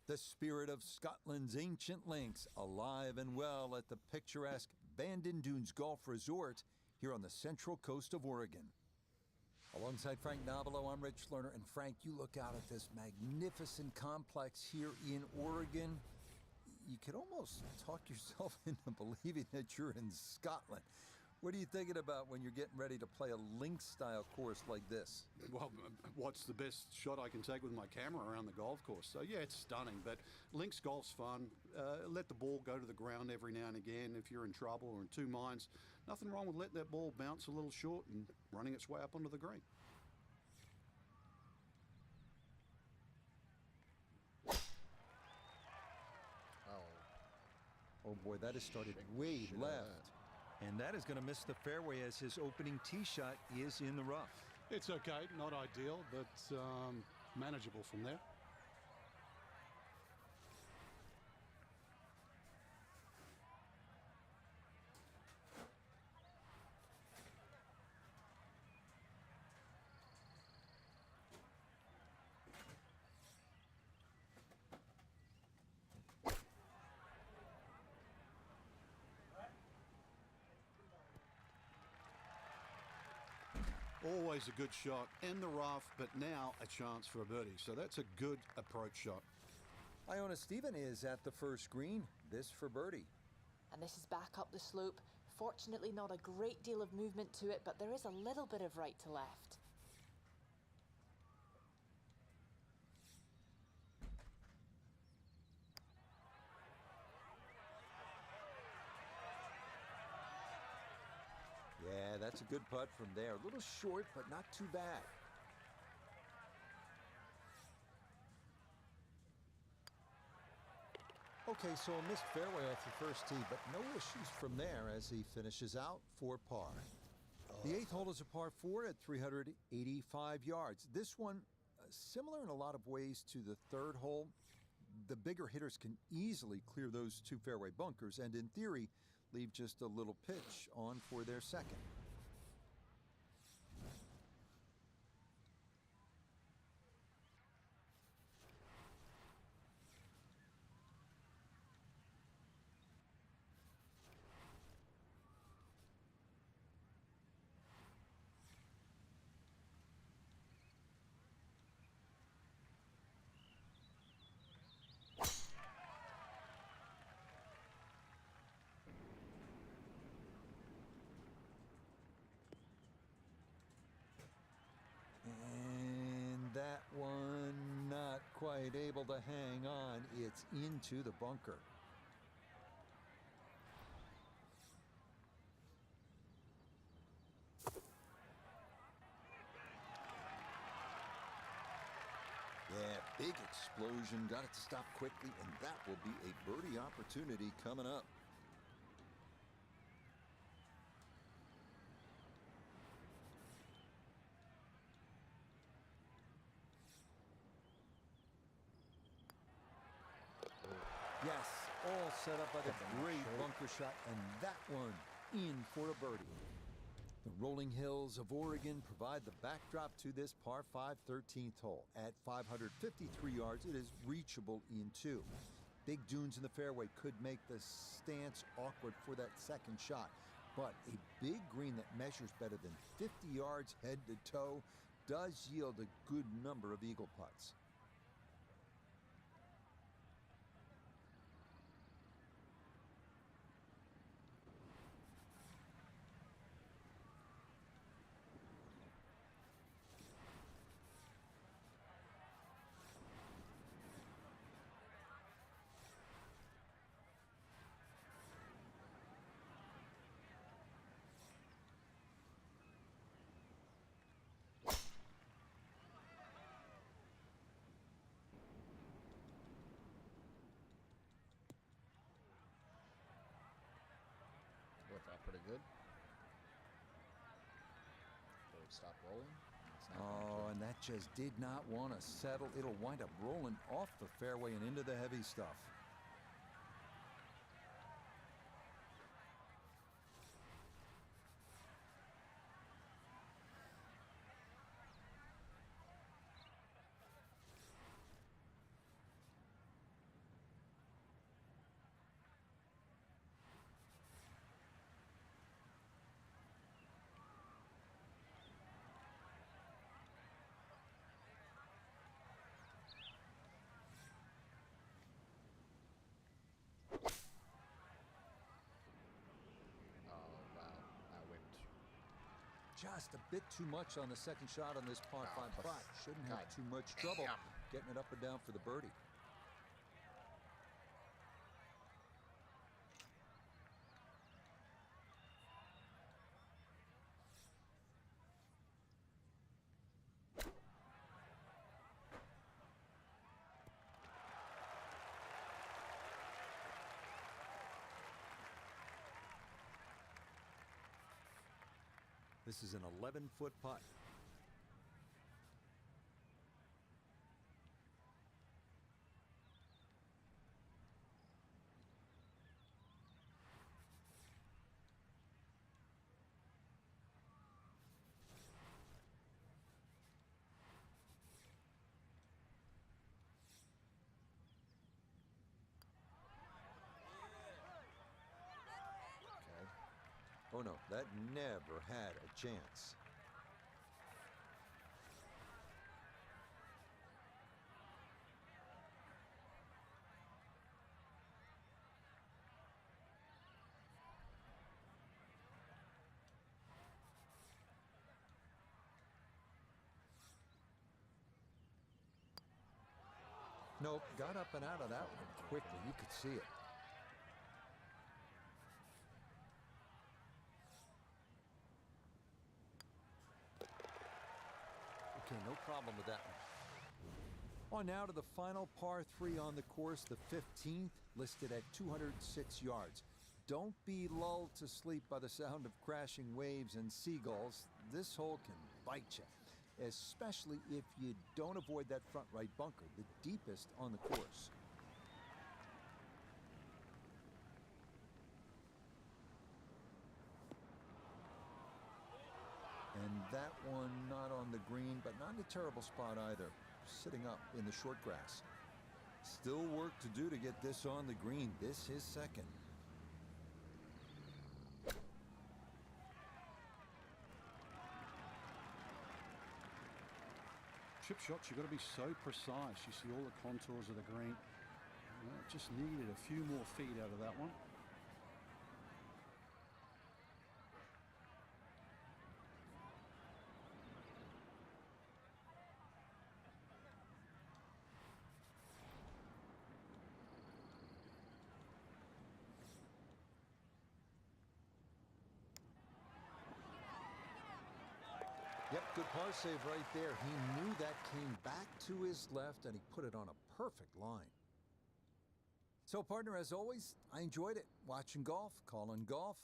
The spirit of Scotland's ancient links, alive and well at the picturesque Bandon Dunes Golf Resort here on the central coast of Oregon. Alongside Frank Nobilo, I'm Rich Lerner. And Frank, you look out at this magnificent complex here in Oregon. You could almost talk yourself into believing that you're in Scotland. What are you thinking about when you're getting ready to play a links-style course like this? Well, what's the best shot I can take with my camera around the golf course? So, yeah, it's stunning, but links golf's fun. Let the ball go to the ground every now and again if you're in trouble or in two minds. Nothing wrong with letting that ball bounce a little short and running its way up onto the green. Oh boy, that has started way left. And that is going to miss the fairway as his opening tee shot is in the rough. It's okay, not ideal, but manageable from there. Always a good shot in the rough, but now a chance for a birdie. So that's a good approach shot. Iona Stephen is at the first green. This for birdie. And this is back up the slope. Fortunately, not a great deal of movement to it, but there is a little bit of right to left. Yeah, that's a good putt from there. A little short, but not too bad. Okay, so a missed fairway off the first tee, but no issues from there as he finishes out for par. The eighth hole is a par 4 at 385 yards. This one, similar in a lot of ways to the third hole. The bigger hitters can easily clear those two fairway bunkers and, in theory, leave just a little pitch on for their second. And that one not quite able to hang on. It's into the bunker. Yeah, big explosion. Got it to stop quickly, and that will be a birdie opportunity coming up. Yes, all set up by the great bunker shot, and that one in for a birdie. The rolling hills of Oregon provide the backdrop to this par 5 13th hole. At 553 yards, it is reachable in two. Big dunes in the fairway could make the stance awkward for that second shot, but a big green that measures better than 50 yards head to toe does yield a good number of eagle putts. Worked out pretty good. So stop rolling. Oh, and that just did not want to settle. It'll wind up rolling off the fairway and into the heavy stuff. just a bit too much on the second shot on this par Oh, 5 putt. Shouldn't have God too much trouble damn. getting it up and down for the birdie. This is an 11-foot putt. Okay. Oh no, that never had a chance. Nope, got up and out of that one quickly. You could see it. Okay, no problem with that one. On now to the final par 3 on the course, the 15th, listed at 206 yards. Don't be lulled to sleep by the sound of crashing waves and seagulls. This hole can bite you, especially if you don't avoid that front right bunker, the deepest on the course. And that one not on the green, but not in a terrible spot either. Sitting up in the short grass. Still work to do to get this on the green. This is second. Chip shots, you've got to be so precise. You see all the contours of the green. Well, just needed a few more feet out of that one. Yep, good par save right there. He knew that came back to his left, and he put it on a perfect line. So, partner, as always, I enjoyed it. Watching golf, calling golf.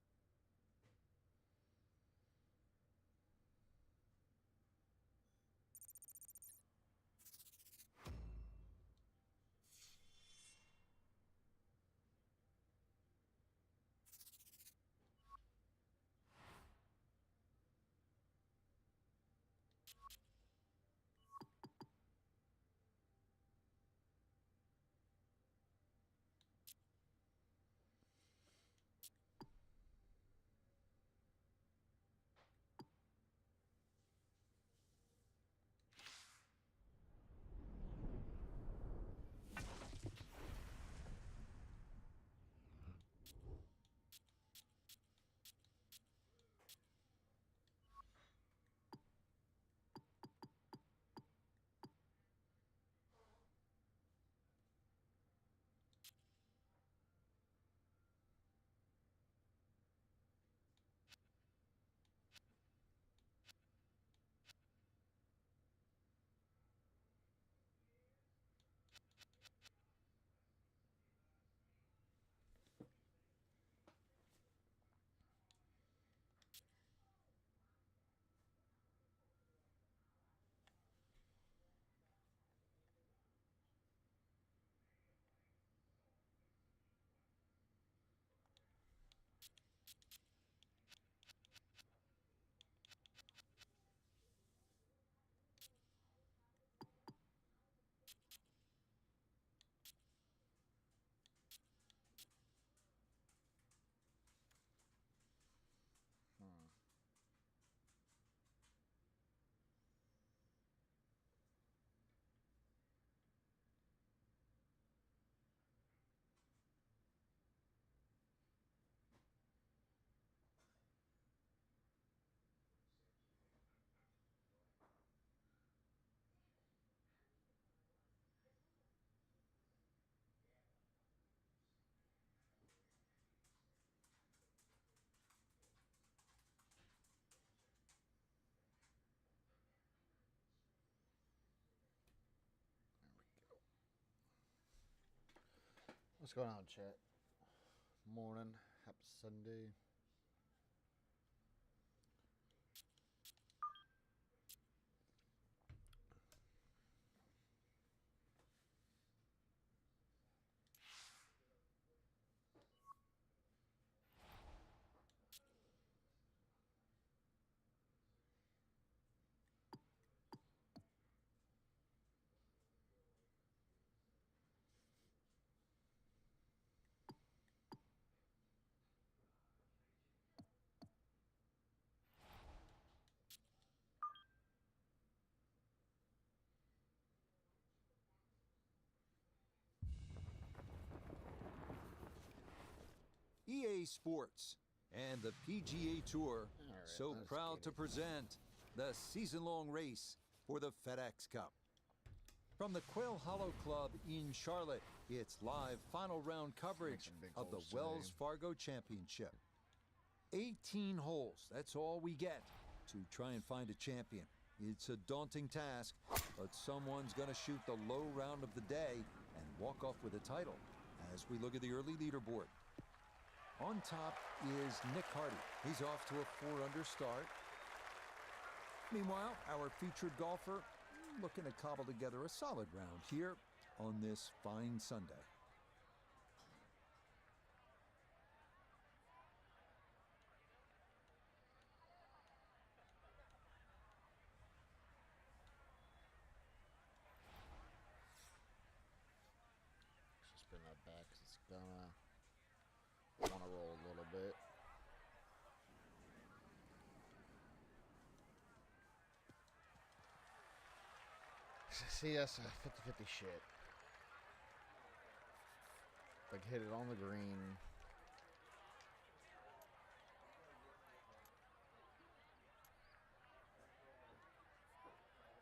going on, chat? Morning. Happy Sunday. EA Sports and the PGA Tour so let's proud get to it. present the season-long race for the FedEx Cup. From the Quail Hollow Club in Charlotte, it's live final round coverage some big of the holes Wells today. Fargo Championship. 18 holes, that's all we get to try and find a champion. It's a daunting task, but someone's going to shoot the low round of the day and walk off with a title as we look at the early leaderboard. On top is Nick Hardy. He's off to a 4-under start. Meanwhile, our featured golfer looking to cobble together a solid round here on this fine Sunday. Just spin that back 'cause it's gonna want to roll a little bit. See, that's a 50-50 shit. Like, hit it on the green.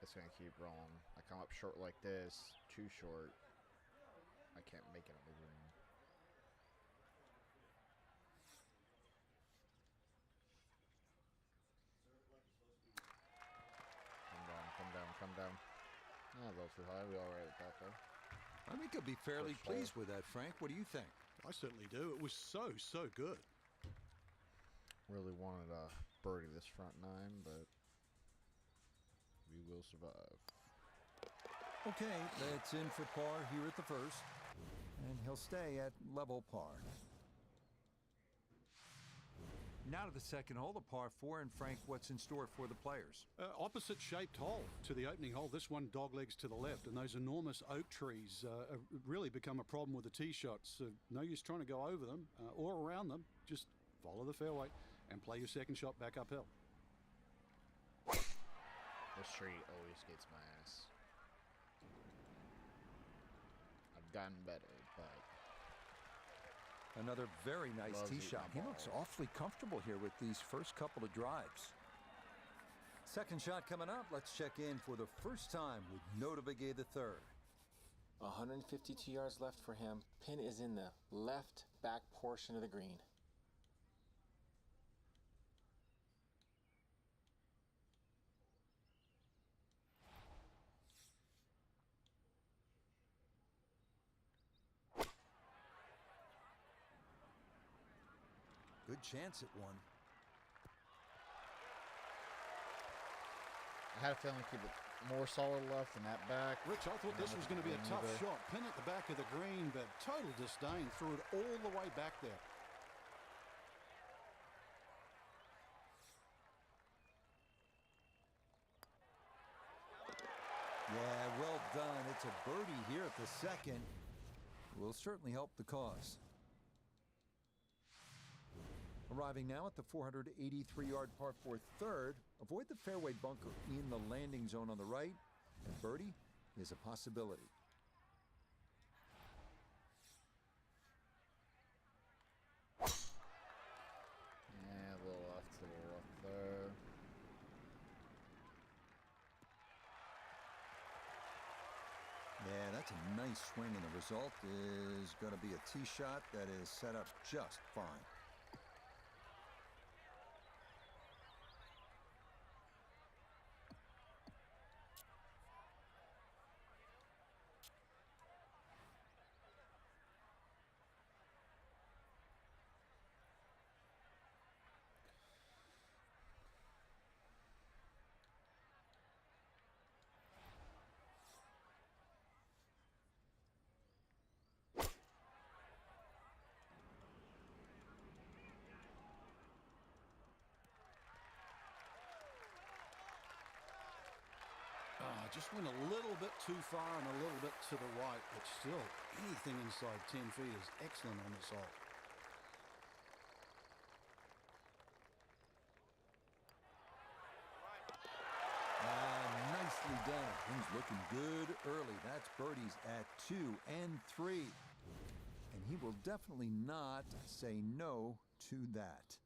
It's gonna keep rolling. I come up short like this, too short. I can't make it on the green. Come down, come down, come down. Not a little too high. We all right with that, though. I think I'll be fairly First hole. pleased with that, Frank. What do you think? I certainly do. It was so good. Really wanted a birdie this front nine, but we will survive. Okay, that's in for par here at the first, and he'll stay at level par. Now to the second hole, the par 4, and Frank, what's in store for the players? Opposite shaped hole to the opening hole. This one dog legs to the left, and those enormous oak trees have really become a problem with the tee shots. No use trying to go over them or around them. Just follow the fairway and play your second shot back uphill. This tree always gets my ass. I've gotten better, but Another very nice Loves tee eating shot. the He looks ball. awfully comfortable here with these first couple of drives. Second shot coming up. Let's check in for the first time with Nota Begay the third. 152 yards left for him. Pin is in the left back portion of the green. Good chance at one. I had a feeling keep it more solid left than that back. Rich, I thought this was going to be a tough shot. Pin at the back of the green, but total disdain. Threw it all the way back there. Yeah, well done. It's a birdie here at the second. Will certainly help the cause. Arriving now at the 483-yard par 4 third, avoid the fairway bunker in the landing zone on the right, and birdie is a possibility. Yeah, a little left to the left there. Yeah, that's a nice swing, and the result is going to be a tee shot that is set up just fine. just went a little bit too far and a little bit to the right, but still, anything inside 10 feet is excellent on this hole. Nicely done. Things looking good early. That's birdies at 2 and 3. And he will definitely not say no to that.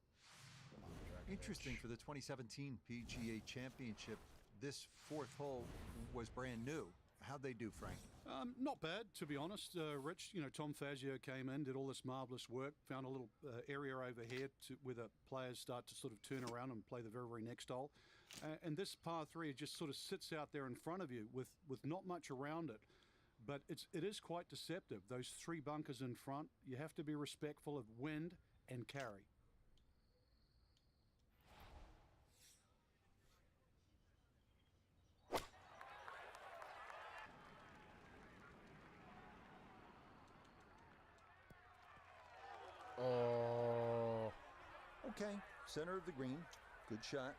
Interesting for the 2017 PGA Championship. This fourth hole was brand new. How'd they do, Frank? Not bad, to be honest. Rich, Tom Fazio came in, did all this marvellous work, found a little area over here where the players start to sort of turn around and play the very, very next hole. And this par 3 just sort of sits out there in front of you with not much around it. But it is quite deceptive. Those 3 bunkers in front, you have to be respectful of wind and carry. Oh. Okay, center of the green. Good shot.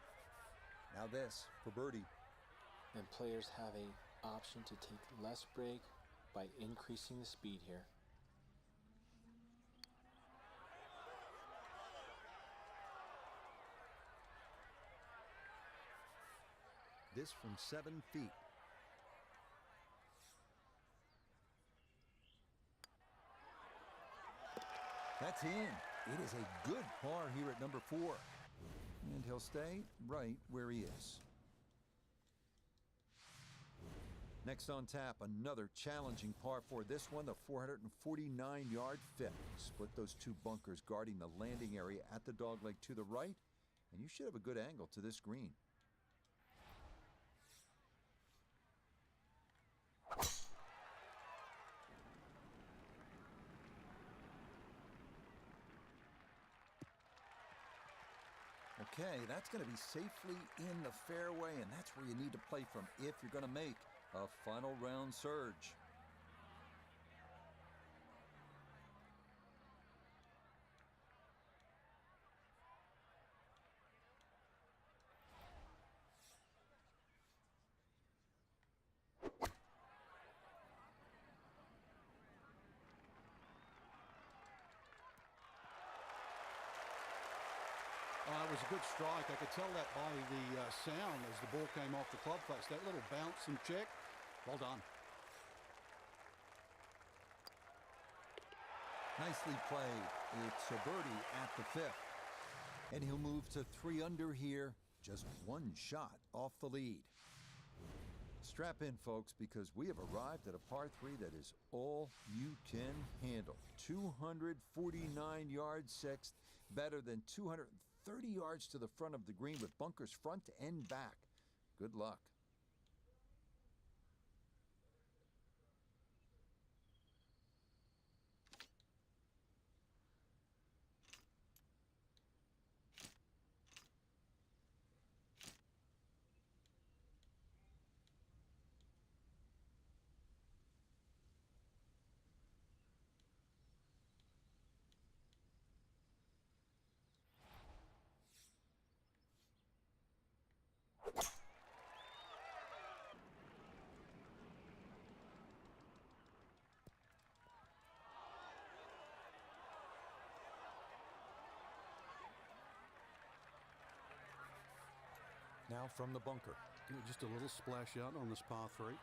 Now this for birdie. And players have a option to take less break by increasing the speed here. This from 7 feet. That's in. It is a good par here at number 4. And he'll stay right where he is. Next on tap, another challenging par 4. This one, the 449-yard fifth. Split those 2 bunkers guarding the landing area at the dogleg to the right, and you should have a good angle to this green. Okay, that's going to be safely in the fairway, and that's where you need to play from if you're going to make a final round surge. It was a good strike. I could tell that by the sound as the ball came off the club face. That little bounce and check. Well done. Nicely played. It's a birdie at the 5th. And he'll move to 3 under here. Just 1 shot off the lead. Strap in, folks, because we have arrived at a par 3 that is all you can handle. 249 yards sixth, better than 230 yards to the front of the green with bunkers front and back. Good luck. Now from the bunker. Just a little splash out on this par 3.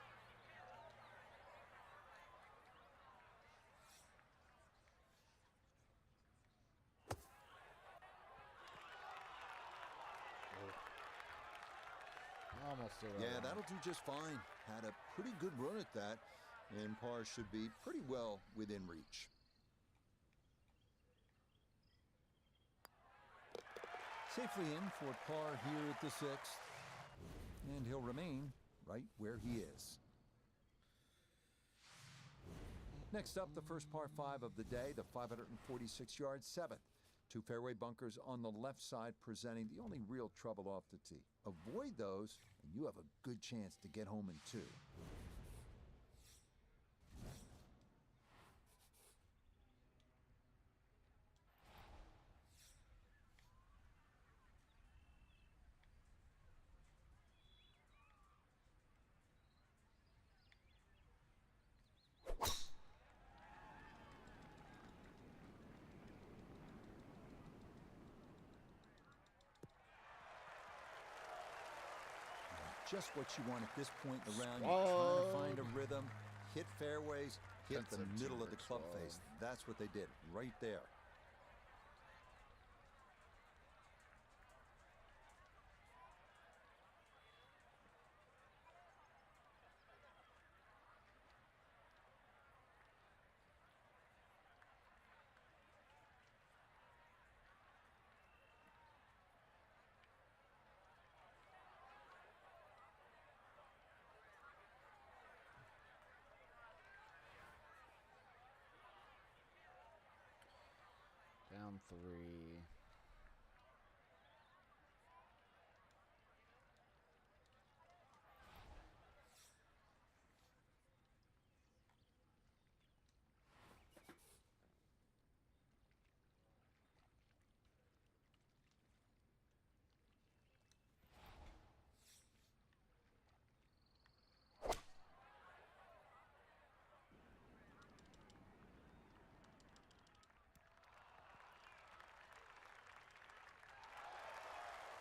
Almost did it. Yeah, that'll do just fine. Had a pretty good run at that, and par should be pretty well within reach. Safely in for par here at the 6th, and he'll remain right where he is. Next up, the first par 5 of the day, the 546-yard 7th. 2 fairway bunkers on the left side presenting the only real trouble off the tee. Avoid those, and you have a good chance to get home in 2. Just what you want at this point in the round. You're Swung. trying to find a rhythm, hit fairways, hit the Defensive middle of the teamwork club swung. face. That's what they did right there. Down 3.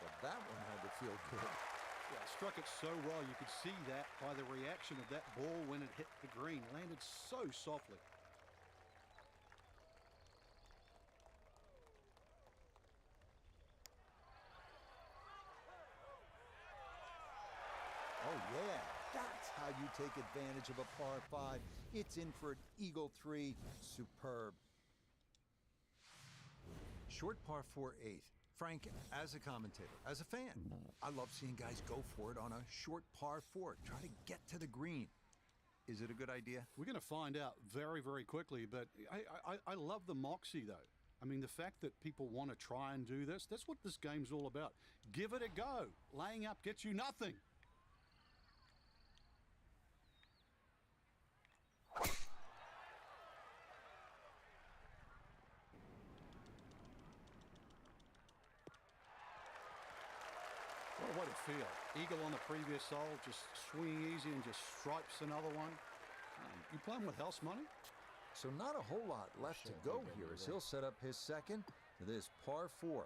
But that one had to feel good. Yeah, struck it so well. You could see that by the reaction of that ball when it hit the green. Landed so softly. Oh, yeah. That's how you take advantage of a par 5. It's in for an eagle 3. Superb. Short par 4 8th. Frank, as a commentator, as a fan, I love seeing guys go for it on a short par 4. Try to get to the green. Is it a good idea? We're going to find out very, very quickly, but I love the moxie, though. I mean, the fact that people want to try and do this, that's what this game's all about. Give it a go. Laying up gets you nothing. Well, what a feel. Eagle on the previous hole, just swinging easy and just stripes another one. You playing with house money? So not a whole lot left to go here as he'll set up his second to this par 4.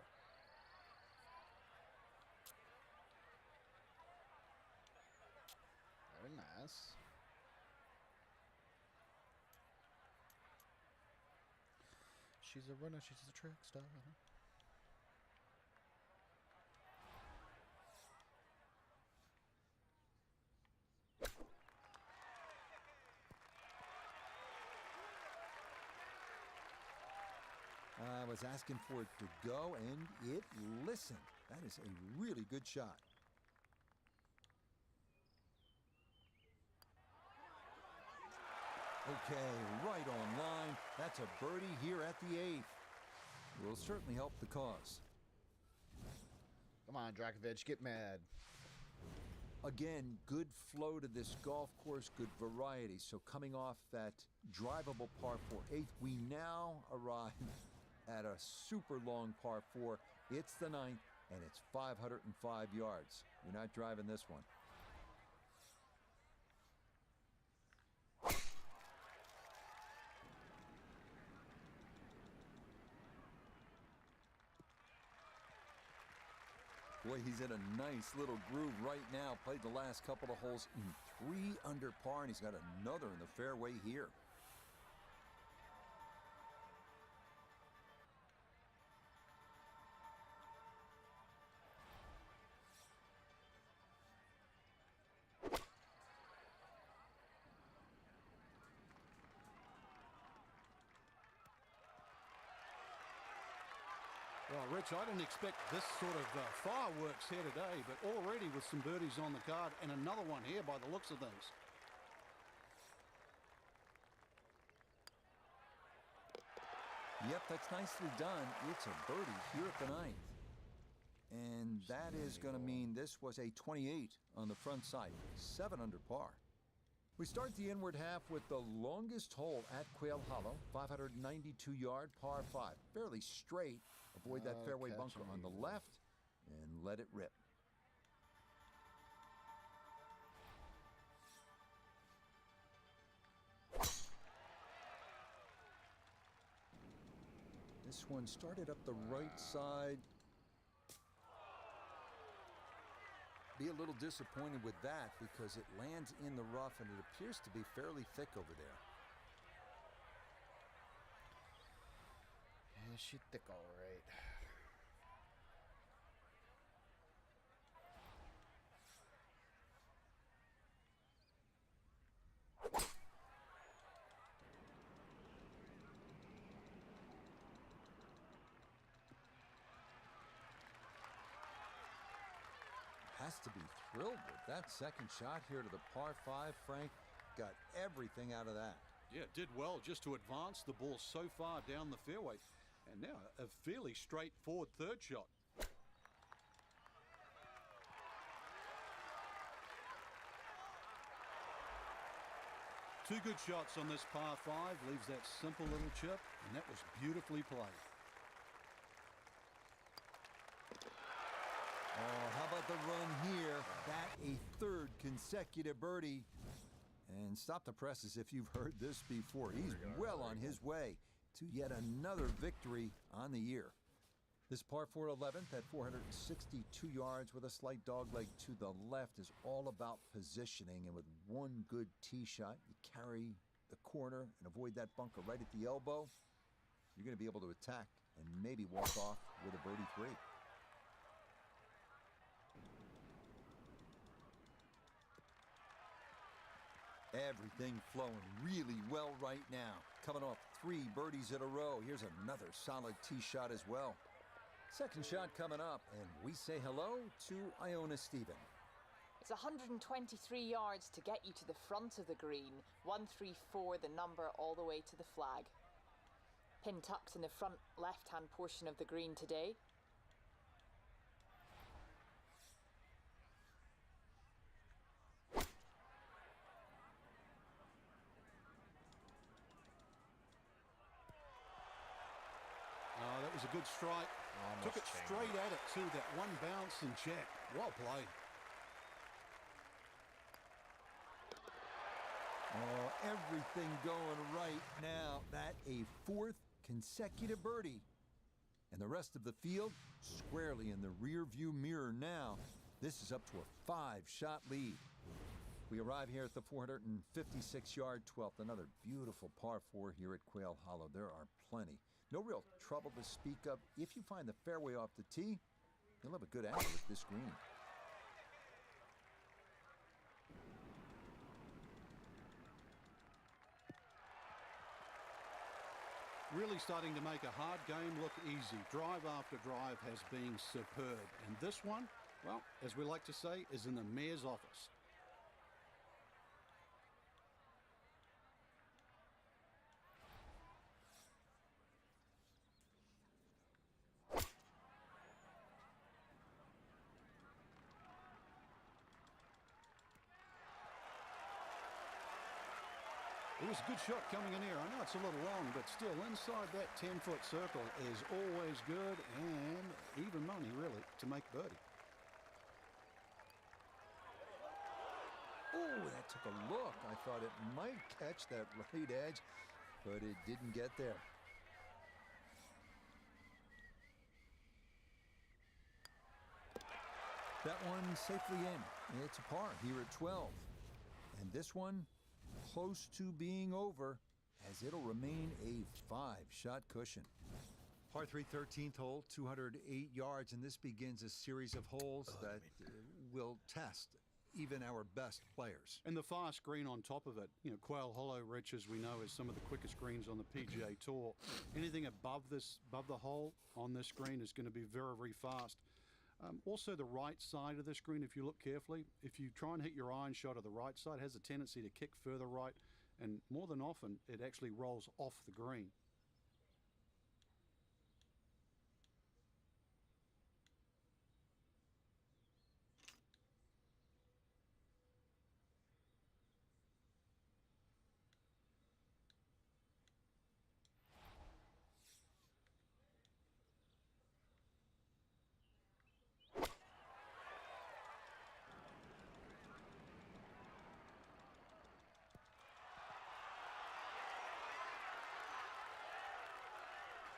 Very nice. She's a runner, she's a trick star. I was asking for it to go, and it listened. That is a really good shot. Okay, right on line. That's a birdie here at the 8th. Will certainly help the cause. Come on, Drakovich, get mad. Again, good flow to this golf course, good variety. So coming off that drivable par 4 8th, we now arrive at a super long par 4. It's the 9th, and it's 505 yards. You're not driving this one. Boy, he's in a nice little groove right now. Played the last couple of holes in 3 under par, and he's got another in the fairway here. Well, Rich, I didn't expect this sort of fireworks here today, but already with some birdies on the card and another one here by the looks of things. Yep, that's nicely done. It's a birdie here at the 9th. And that is going to mean this was a 28 on the front side, 7 under par. We start the inward half with the longest hole at Quail Hollow, 592-yard par 5. Fairly straight. Avoid that fairway bunker on the left and let it rip. This one started up the right side. be a little disappointed with that because it lands in the rough and it appears to be fairly thick over there. Yeah, she thick all right. Has to be thrilled with that second shot here to the par 5, Frank. Got everything out of that. Yeah, did well just to advance the ball so far down the fairway. And now a fairly straightforward third shot. Two good shots on this par 5, leaves that simple little chip, and that was beautifully played. Oh, how about the run here? That a third consecutive birdie. And stop the presses if you've heard this before. He's well on his way to yet another victory on the year. This par 4 11th at 462 yards with a slight dogleg to the left is all about positioning. And with one good tee shot, you carry the corner and avoid that bunker right at the elbow. You're going to be able to attack and maybe walk off with a birdie 3. Everything flowing really well right now. Coming off 3 birdies in a row. Here's another solid tee shot as well. Second shot coming up, and we say hello to Iona Stephen. It's 123 yards to get you to the front of the green. 134 the number all the way to the flag. Pin tucked in the front left-hand portion of the green today. Oh, that was a good strike. Took it straight at it too. That one bounce and check. Well played. Oh, everything going right now. That a 4th consecutive birdie. And the rest of the field squarely in the rear view mirror now. This is up to a 5-shot lead. We arrive here at the 456-yard 12th. Another beautiful par 4 here at Quail Hollow. There are plenty. No real trouble to speak of. If you find the fairway off the tee, you'll have a good angle with this green. Really starting to make a hard game look easy. Drive after drive has been superb. And this one, well, as we like to say, is in the mayor's office. It was a good shot coming in here. I know it's a little long, but still inside that 10-foot circle is always good and even money, really, to make birdie. Oh, that took a look. I thought it might catch that right edge, but it didn't get there. That one safely in. It's a par here at 12. And this one close to being over, as it'll remain a 5-shot cushion. Par 3 13th hole, 208 yards, and this begins a series of holes that will test even our best players. And the fast green on top of it. You know, Quail Hollow, Rich, as we know, is some of the quickest greens on the PGA Tour. Anything above the hole on this green is going to be very, very fast. Also, the right side of this green, if you look carefully, if you try and hit your iron shot of the right side, it has a tendency to kick further right, and more than often, it actually rolls off the green.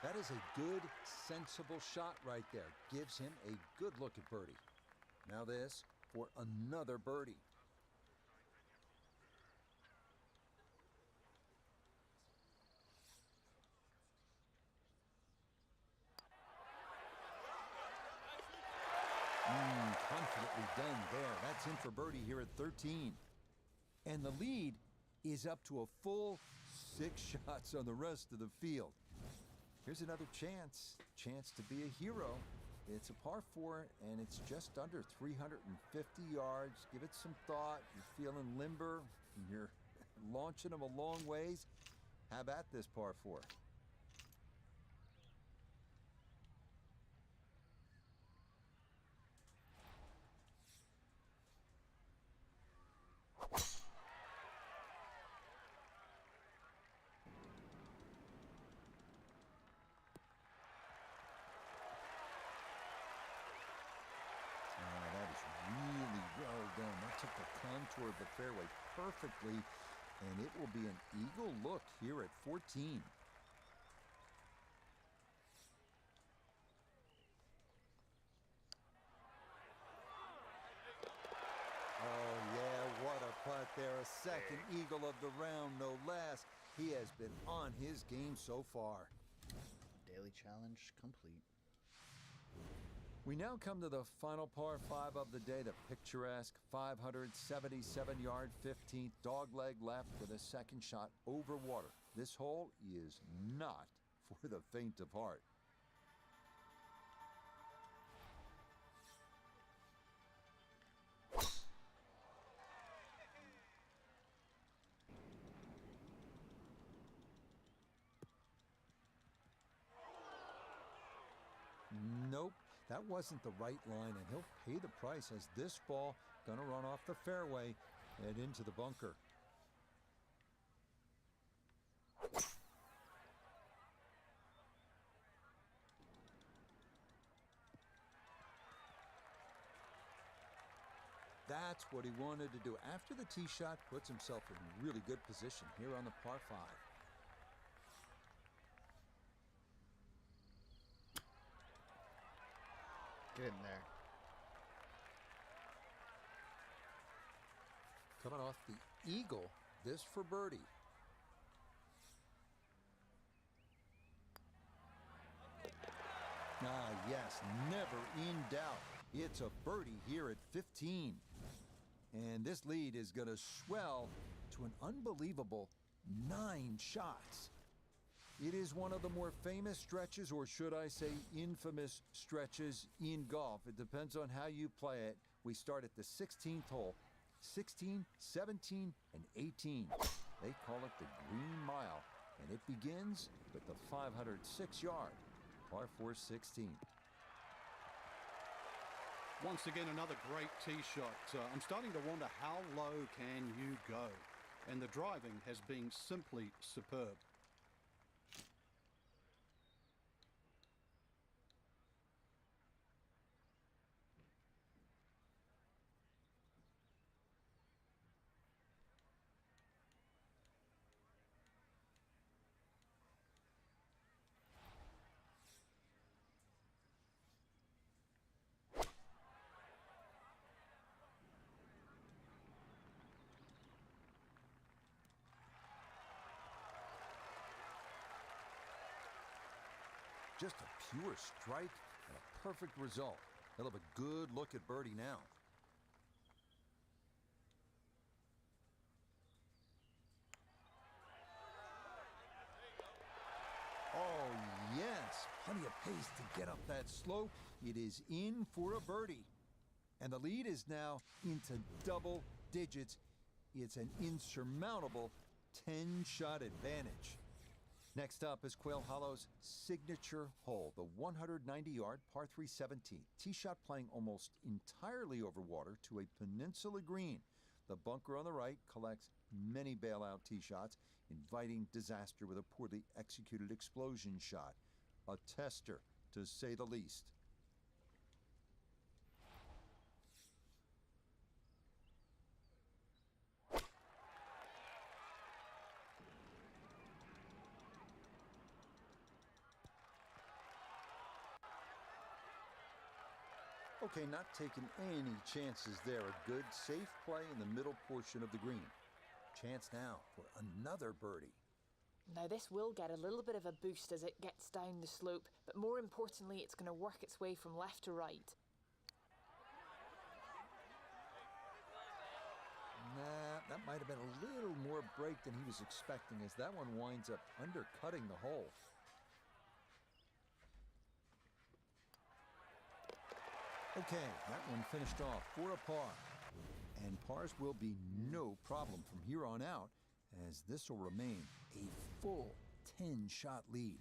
That is a good, sensible shot right there. Gives him a good look at birdie. Now this, for another birdie. Confidently done there. That's in for birdie here at 13. And the lead is up to a full 6 shots on the rest of the field. Here's another chance to be a hero. It's a par 4, and it's just under 350 yards. Give it some thought. You're feeling limber. You're launching them a long ways. How about this par 4? Took the contour of the fairway perfectly, and it will be an eagle look here at 14. Oh yeah, what a putt there. A second eagle of the round, no less. He has been on his game so far. Daily challenge complete. We now come to the final par 5 of the day, the picturesque 577-yard 15th dogleg left with a second shot over water. This hole is not for the faint of heart. Nope. That wasn't the right line, and he'll pay the price as this ball gonna run off the fairway and into the bunker. That's what he wanted to do. After the tee shot, puts himself in really good position here on the par 5. Get in there. Coming off the eagle, this for birdie. Ah, yes, never in doubt. It's a birdie here at 15. And this lead is going to swell to an unbelievable 9 shots. It is one of the more famous stretches, or should I say infamous stretches in golf. It depends on how you play it. We start at the 16th hole. 16, 17, and 18. They call it the Green Mile, and it begins with the 506-yard par 4 16. Once again, another great tee shot. I'm starting to wonder, how low can you go? And the driving has been simply superb. Just a pure strike and a perfect result. He'll have a good look at birdie now. Oh, yes. Plenty of pace to get up that slope. It is in for a birdie. And the lead is now into double digits. It's an insurmountable 10-shot advantage. Next up is Quail Hollow's signature hole, the 190-yard par 3 17. Tee shot playing almost entirely over water to a peninsula green. The bunker on the right collects many bailout tee shots, inviting disaster with a poorly executed explosion shot. A tester, to say the least. Okay, not taking any chances there. A good, safe play in the middle portion of the green. Chance now for another birdie. Now this will get a little bit of a boost as it gets down the slope, but more importantly, it's going to work its way from left to right. Nah, that might have been a little more break than he was expecting as that one winds up undercutting the hole. Okay, that one finished off for a par. And pars will be no problem from here on out as this will remain a full 10-shot lead.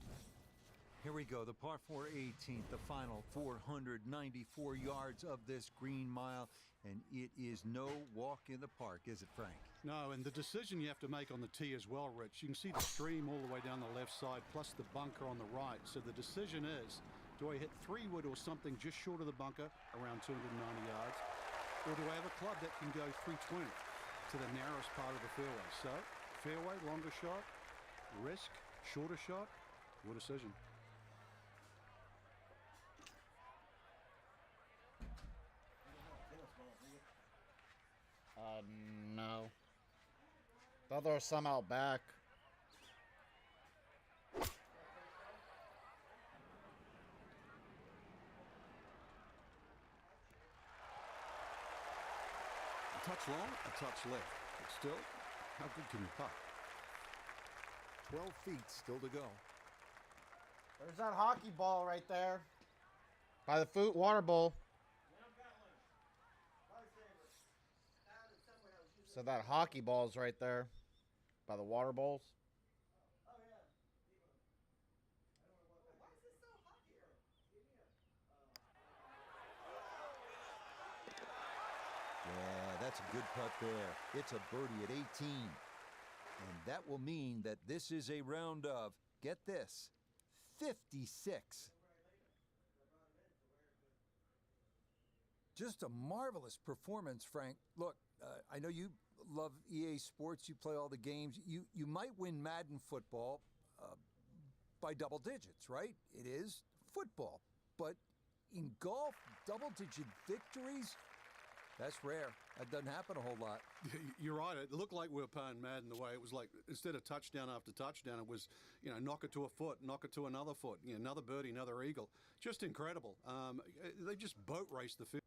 Here we go, the par 4 18th, the final 494 yards of this green mile, and it is no walk in the park, is it, Frank? No, and the decision you have to make on the tee as well, Rich. You can see the stream all the way down the left side, plus the bunker on the right. So the decision is, do I hit 3-wood or something just short of the bunker, around 290 yards, or do I have a club that can go 320 to the narrowest part of the fairway? So, fairway, longer shot, risk, shorter shot, your decision. No. Thought there was some out back. A touch long, a touch left. But still, how good can you putt? 12 feet still to go. There's that hockey ball right there. By the water bowl. So that hockey ball's right there. By the water bowls. Yeah, that's a good putt there. It's a birdie at 18. And that will mean that this is a round of, get this, 56. Just a marvelous performance, Frank. Look, I know you love EA Sports. You play all the games. You might win Madden football by double digits, right? It is football. But in golf, double-digit victories, that's rare. That doesn't happen a whole lot. You're right. It looked like we were playing Madden the way it was like, instead of touchdown after touchdown, it was, knock it to a foot, knock it to another foot, another birdie, another eagle. Just incredible. They just boat raced the field.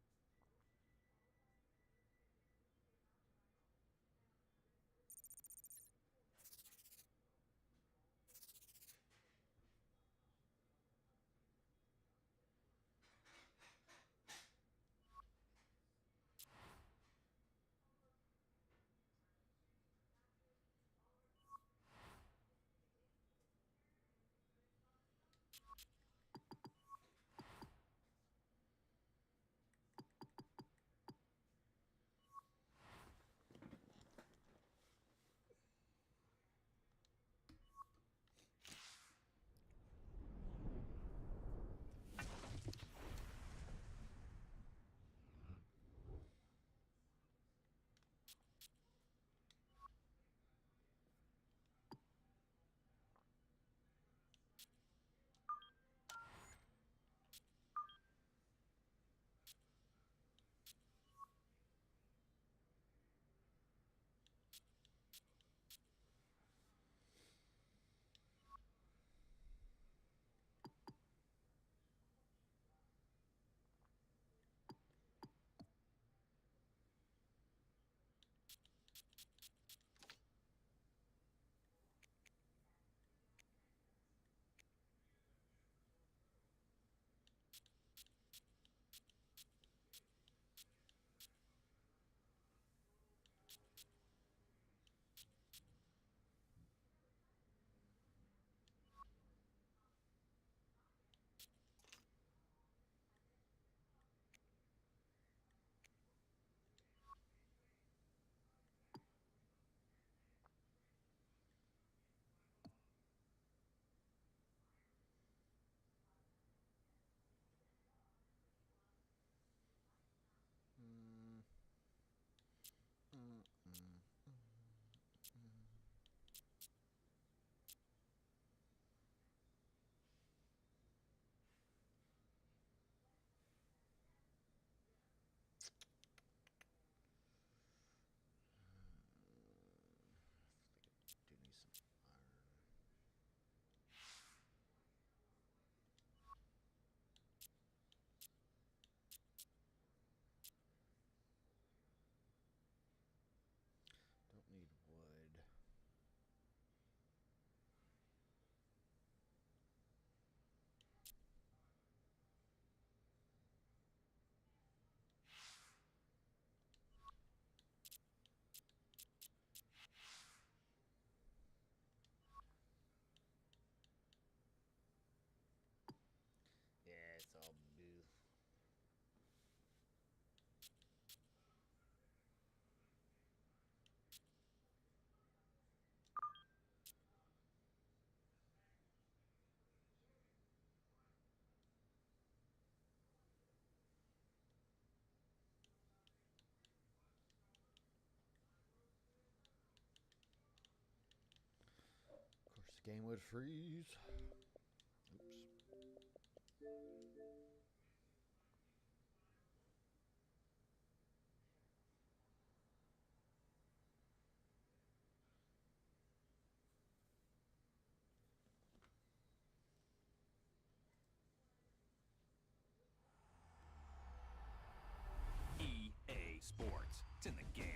it's all blue. Of course, the game would freeze. Oops. EA Sports. It's in the game.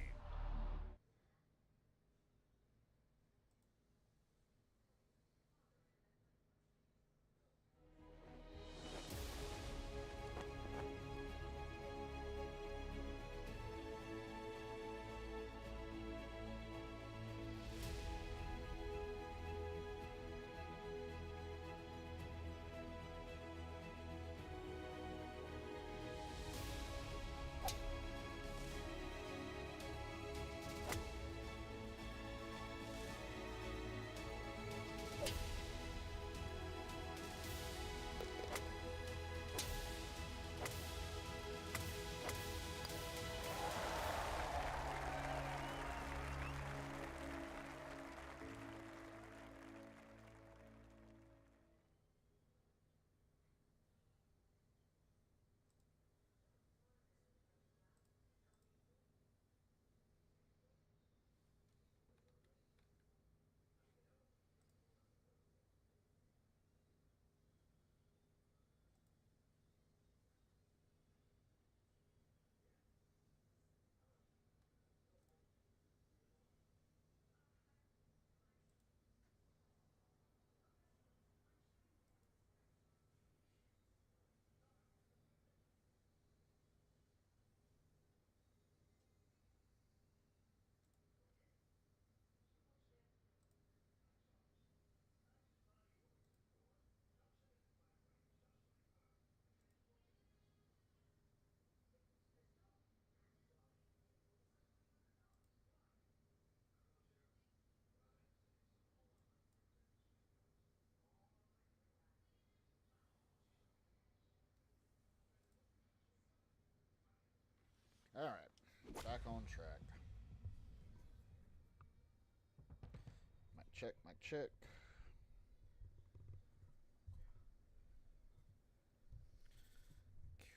Alright, back on track. Mic check.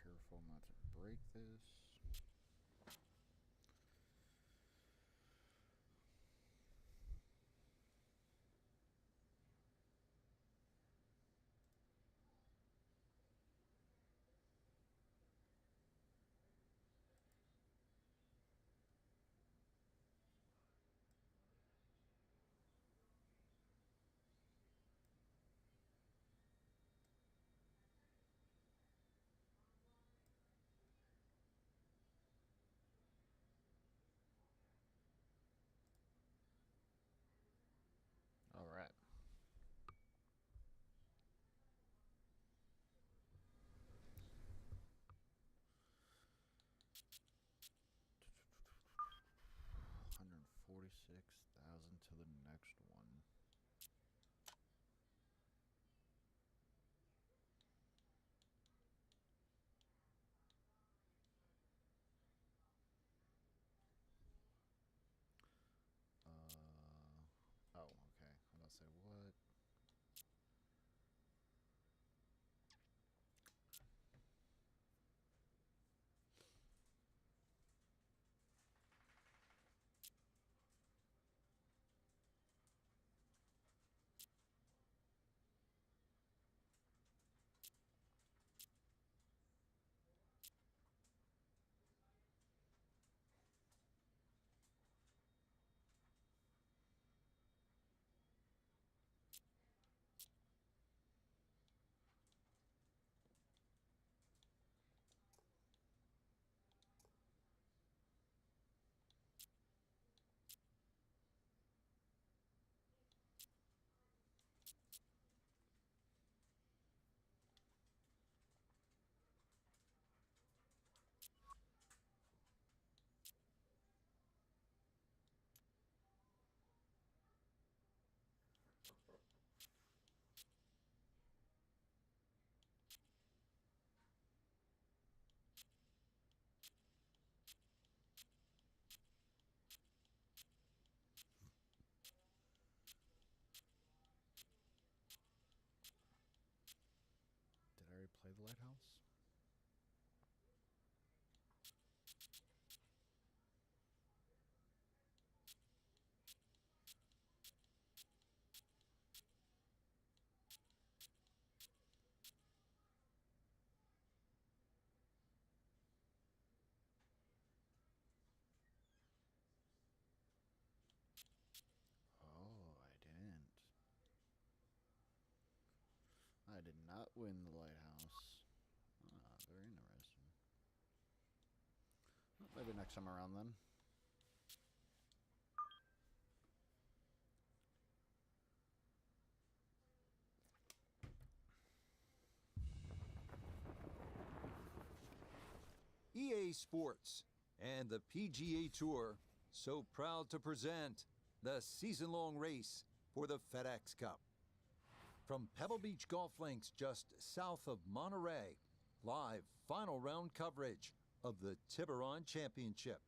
Careful not to break this. All right. $146,000 to the next one. Oh, okay. I'm about to say what? the lighthouse? Oh, I didn't. I did not win the lighthouse. Ah, very interesting. Well, maybe next time around then. EA Sports and the PGA Tour so proud to present the season-long race for the FedEx Cup. From Pebble Beach Golf Links just south of Monterey, live final round coverage of the Tiburon Championship.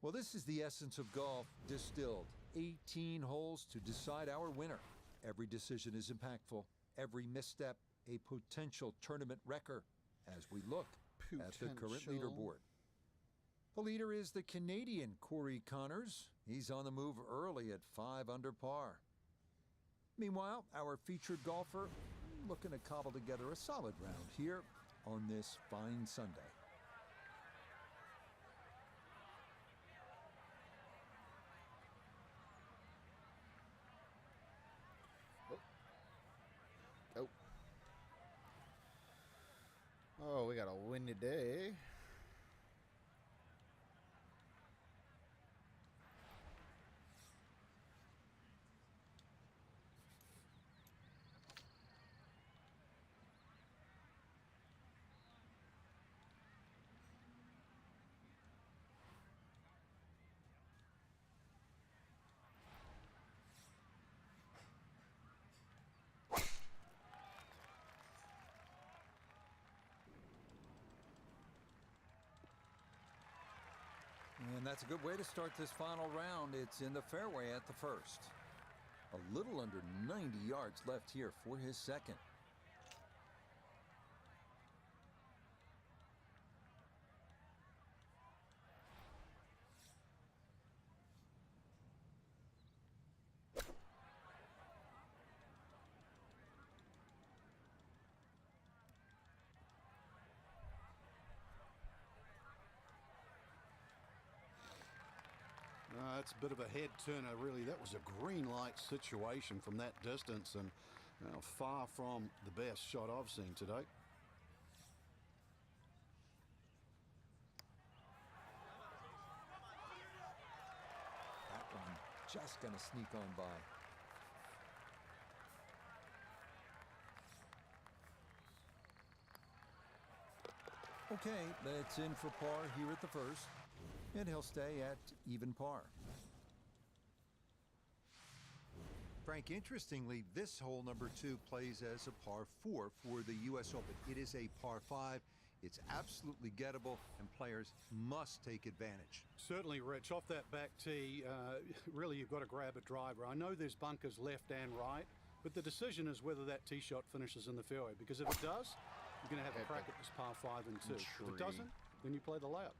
Well, this is the essence of golf distilled. 18 holes to decide our winner. Every decision is impactful. Every misstep a potential tournament wrecker as we look at the current leaderboard. The leader is the Canadian Corey Connors. He's on the move early at 5 under par. Meanwhile, our featured golfer looking to cobble together a solid round here on this fine Sunday. Oh. Oh, we got a windy day. And that's a good way to start this final round. It's in the fairway at the first. A little under 90 yards left here for his second. That's a bit of a head turner, really. That was a green light situation from that distance, and far from the best shot I've seen today. That one just going to sneak on by. Okay, that's in for par here at the first, and he'll stay at even par. Frank, interestingly, this hole number 2 plays as a par 4 for the U.S. Open. It is a par 5. It's absolutely gettable, and players must take advantage. Certainly, Rich. Off that back tee, really you've got to grab a driver. I know there's bunkers left and right, but the decision is whether that tee shot finishes in the fairway, because if it does, you're going to have a crack at this par 5 and 2. If it doesn't, then you play the layup.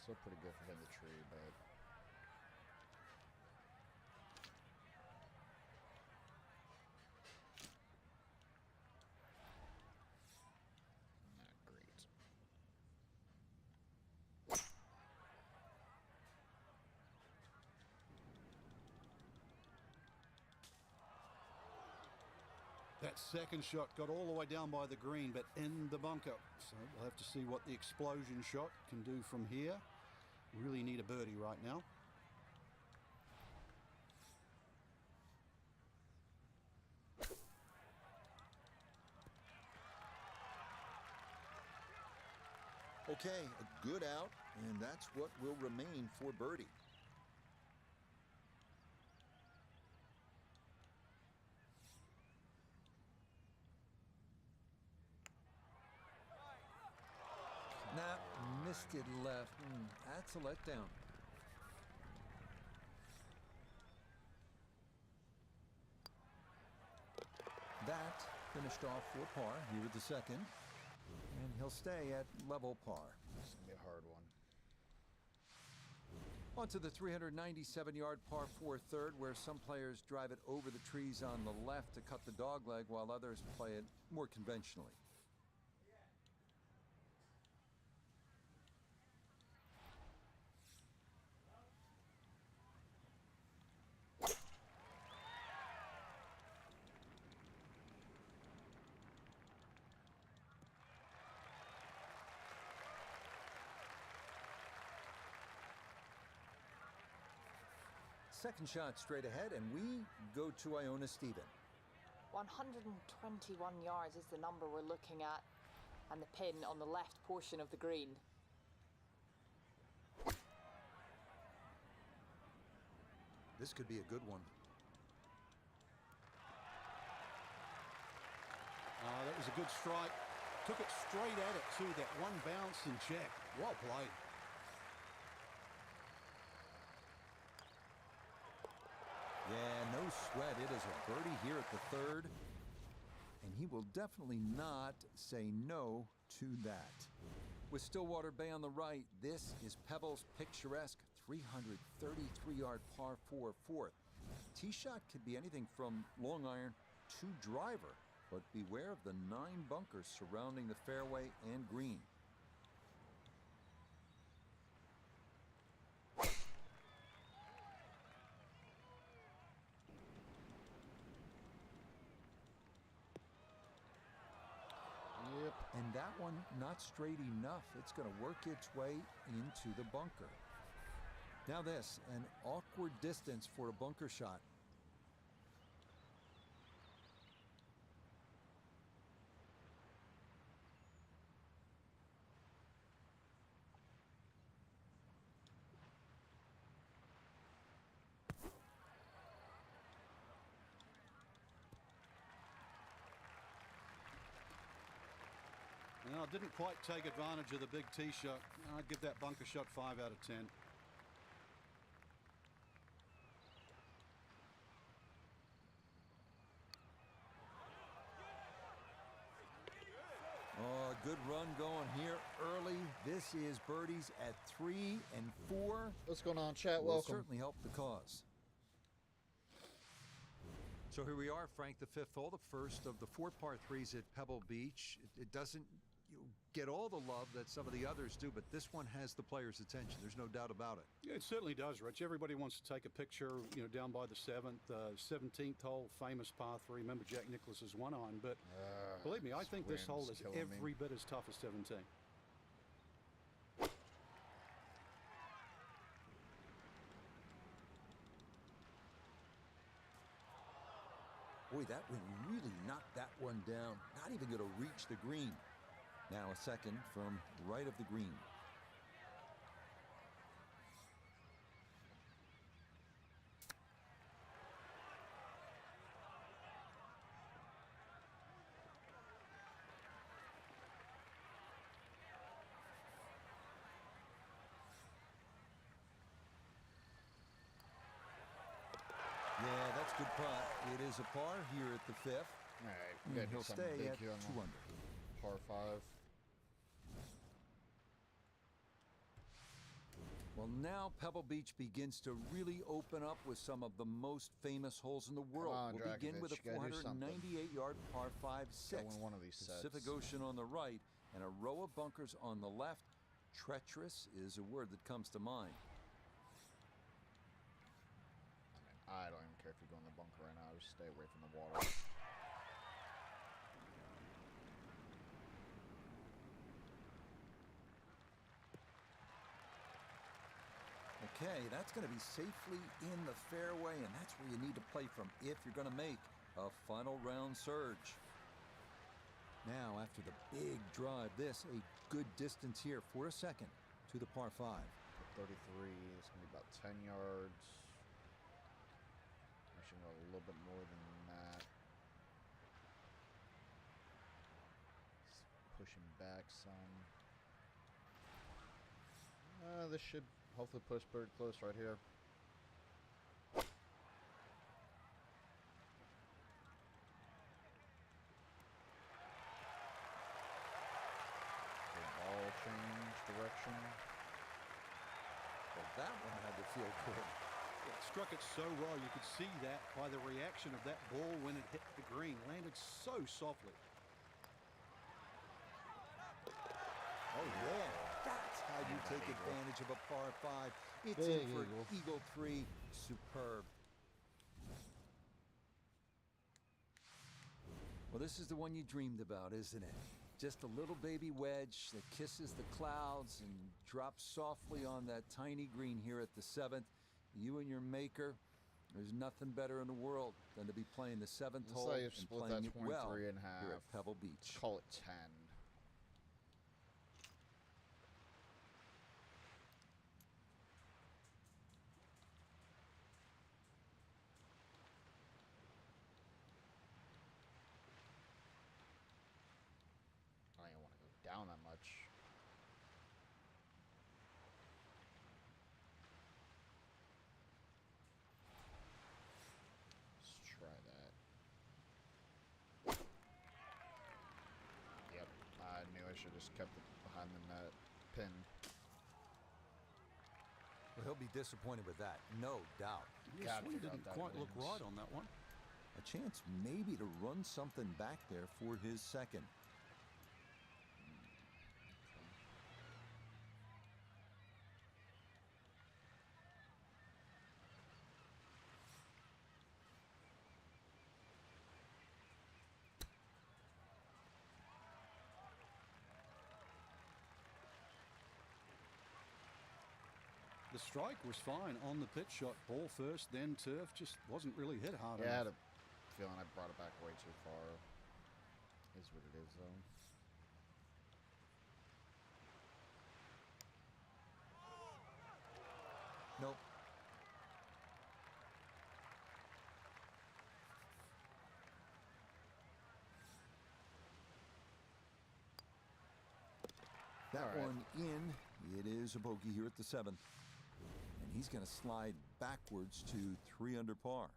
Still pretty good for hitting the tree, but not great. That second shot got all the way down by the green, but in the bunker. So we'll have to see what the explosion shot can do from here. Really need a birdie right now. Okay, a good out, and that's what will remain for birdie. Nah, missed it left. That's a letdown. Finished off for par here at the second. And he'll stay at level par. This is going to be a hard one. On to the 397-yard par 4 third, where some players drive it over the trees on the left to cut the dogleg, while others play it more conventionally. Second shot straight ahead, and we go to Iona Stephen. 121 yards is the number we're looking at, and the pin on the left portion of the green. This could be a good one. That was a good strike. Took it straight at it, too. That one bounce and check. Well played. Yeah, no sweat. It is a birdie here at the third. And he will definitely not say no to that. With Stillwater Bay on the right, this is Pebbles' picturesque 333-yard par 4 fourth. Tee shot could be anything from long iron to driver, but beware of the 9 bunkers surrounding the fairway and green. Yep. And that one not straight enough. It's going to work its way into the bunker. Now this, an awkward distance for a bunker shot. Well, didn't quite take advantage of the big tee shot. I'd give that bunker shot 5 out of 10. Oh, good run going here early. This is birdies at 3 and 4. What's going on, chat? Will Welcome. certainly help the cause. So here we are, Frank, the 5th hole, the first of the 4 par 3s at Pebble Beach. It doesn't get all the love that some of the others do, but this one has the players' attention. There's no doubt about it. Yeah, it certainly does, Rich. Everybody wants to take a picture, down by the 7th, 17th hole, famous par 3. Remember Jack Nicklaus's one iron, but believe me, I think this hole is every bit as tough as 17. Boy, that wind really knocked that one down. Not even going to reach the green. Now a second from right of the green. Yeah, that's good putt. It is a par here at the 5th. All right, we And gotta do he'll something stay big at here on 2 the under. par 5. Well, now Pebble Beach begins to really open up with some of the most famous holes in the world. on, We'll begin with a Dragovich, you gotta do something. 498-yard par 5 6. Go in one of these sets. Pacific Ocean on the right and a row of bunkers on the left. Treacherous is a word that comes to mind. I don't even care if you go in the bunker right now. Just stay away from the water. Okay, that's going to be safely in the fairway, and that's where you need to play from if you're going to make a final round surge. Now, after the big drive, this a good distance here for a second to the par 5. 33, it's going to be about 10 yards. Actually, no, a little bit more than that. It's pushing back some. This should hopefully push pretty close right here. struck it so well. You could see that by the reaction of that ball when it hit the green. Landed so softly. Oh, yeah. That's how you take advantage of a par 5. It's Big in for eagle. Eagle 3. Superb. Well, this is the one you dreamed about, isn't it? Just a little baby wedge that kisses the clouds and drops softly on that tiny green here at the 7th. You and your maker, there's nothing better in the world than to be playing the 7th Let's hole say you and split playing that it well 23 and a here half. at Pebble Let's Beach. call it 10. I don't even want to go down that much. Let's try that. Yep, I knew I should have just kept it behind the net pin. Well, he'll be disappointed with that, no doubt. Yes, Gotta we figure out didn't that quite look wins. right on that one. A chance maybe to run something back there for his second. The strike was fine on the pitch shot. Ball first, then turf. Just wasn't really hit hard Yeah, I had enough. a feeling I brought it back way too far. Is what it is, though. Nope. That All right. one in. It is a bogey here at the 7th. And he's going to slide backwards to 3 under par.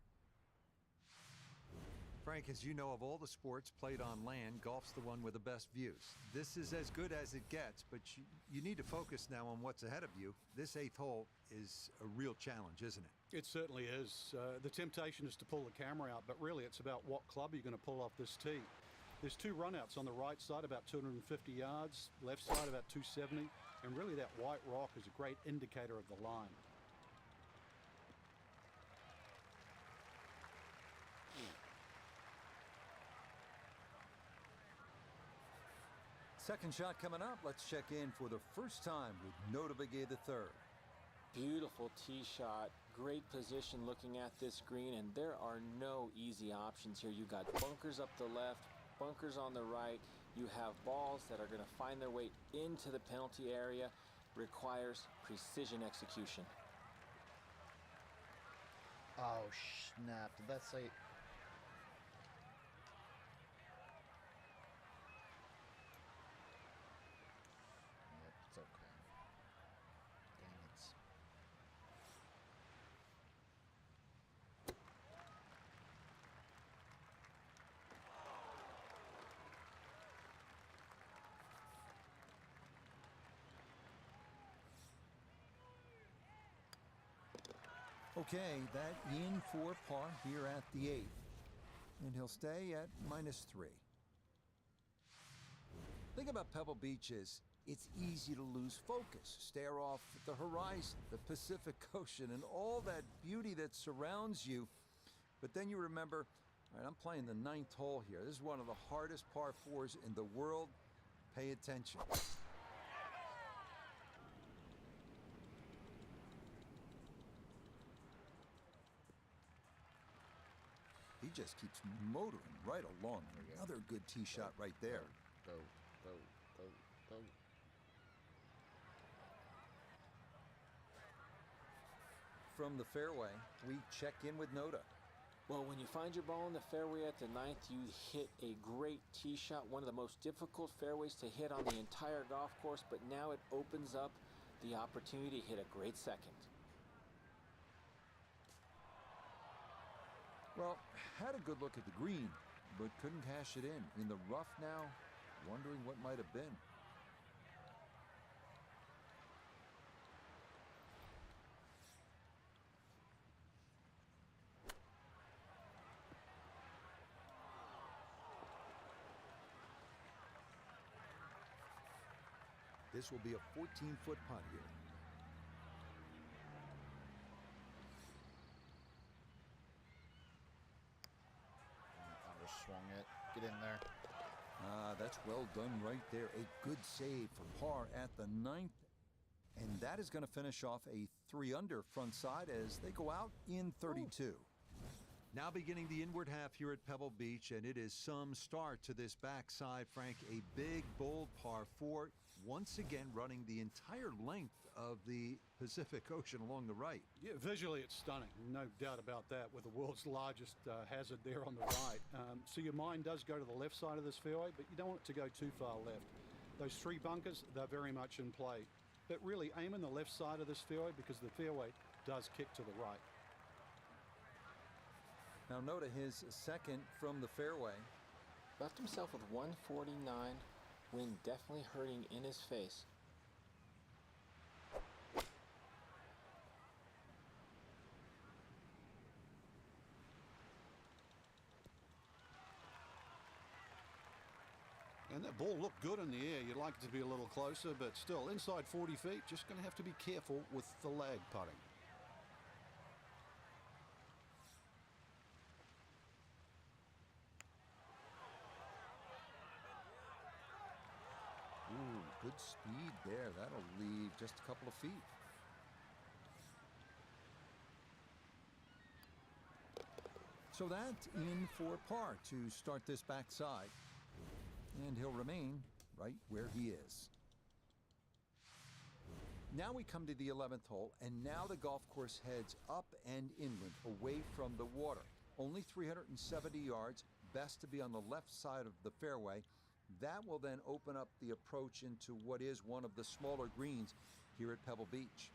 Frank, as you know, of all the sports played on land, golf's the one with the best views. This is as good as it gets, but you need to focus now on what's ahead of you. This 8th hole is a real challenge, isn't it? It certainly is. The temptation is to pull the camera out, but really it's about what club you're going to pull off this tee. There's 2 runouts on the right side, about 250 yards, left side about 270, and really that white rock is a great indicator of the line. Second shot coming up. Let's check in for the first time with Nota Begay III. Beautiful tee shot, great position looking at this green, and there are no easy options here. You got bunkers up the left, bunkers on the right. You have balls that are going to find their way into the penalty area. Requires precision execution. Oh, snap. Did that say... Yep, it's okay. Dang it. Okay, that in for par here at the 8th. And he'll stay at -3. Thing about Pebble Beach is it's easy to lose focus, stare off at the horizon, the Pacific Ocean, and all that beauty that surrounds you. But then you remember, all right, I'm playing the 9th hole here. This is one of the hardest par 4s in the world. Pay attention. He just keeps motoring right along. Another good tee shot right there. Go, go, go, go. From the fairway, we check in with Nota. Well, when you find your ball in the fairway at the 9th, you hit a great tee shot, one of the most difficult fairways to hit on the entire golf course, but now it opens up the opportunity to hit a great second. Well, had a good look at the green, but couldn't cash it in. In the rough now, wondering what might have been. This will be a 14-foot putt here. Underswung it. Get in there. That's well done right there. A good save for par at the 9th. And that is going to finish off a 3-under front side as they go out in 32. Now beginning the inward half here at Pebble Beach, and it is some start to this backside, Frank. A big, bold par 4, once again running the entire length of the Pacific Ocean along the right. Yeah, visually it's stunning, no doubt about that, with the world's largest hazard there on the right. So your mind does go to the left side of this fairway, but you don't want it to go too far left. Those 3 bunkers, they're very much in play. But really aim in the left side of this fairway because the fairway does kick to the right. Now Notah, his second from the fairway. Left himself with 149. Wind definitely hurting in his face. And that ball looked good in the air. You'd like it to be a little closer, but still inside 40 feet. Just going to have to be careful with the lag putting. Ooh, good speed there. That'll leave just a couple of feet. So that's in for par to start this backside. And he'll remain right where he is. Now we come to the 11th hole, and now the golf course heads up and inland, away from the water. Only 370 yards, best to be on the left side of the fairway. That will then open up the approach into what is one of the smaller greens here at Pebble Beach.